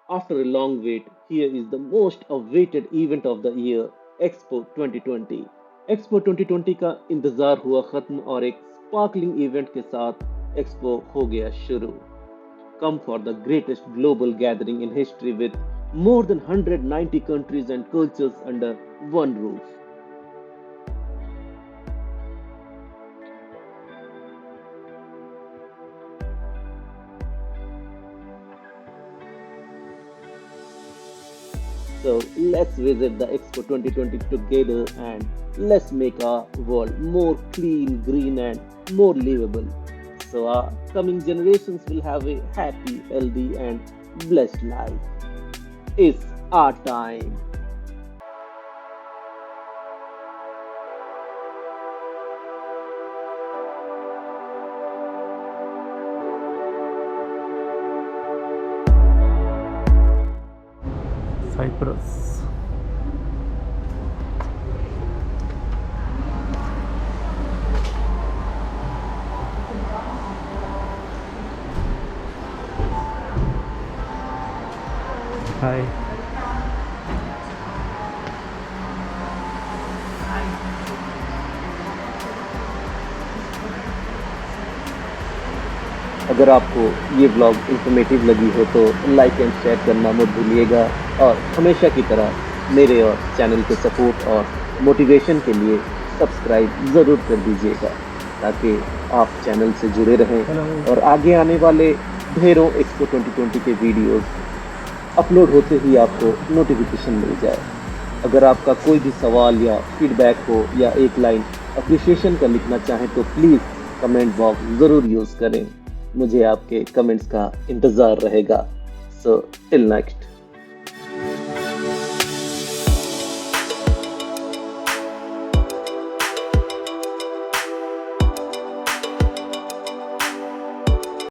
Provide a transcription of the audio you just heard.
After a long wait, here is the most awaited event of the year, Expo 2020. Expo 2020 का इंतजार हुआ खत्म और एक स्पार्कलिंग इवेंट के साथ एक्सपो हो गया शुरू. Come for the greatest global gathering in history with more than 190 countries and cultures under one roof. So let's visit the Expo 2020 together and let's make our world more clean, green, and more livable. So our coming generations will have a happy, healthy, and blessed life. It's our time. Cyprus. Hi. अगर आपको ये blog informative लगी हो तो like and share करना मत भूलिएगा और हमेशा की तरह मेरे और चैनल के सपोर्ट और मोटिवेशन के लिए सब्सक्राइब ज़रूर कर दीजिएगा ताकि आप चैनल से जुड़े रहें और आगे आने वाले ढेरों एक्सपो 2020 के वीडियोस अपलोड होते ही आपको नोटिफिकेशन मिल जाए. अगर आपका कोई भी सवाल या फीडबैक हो या एक लाइन अप्रिशिएशन का लिखना चाहें तो प्लीज़ कमेंट बॉक्स ज़रूर यूज़ करें. मुझे आपके कमेंट्स का इंतज़ार रहेगा. So till next.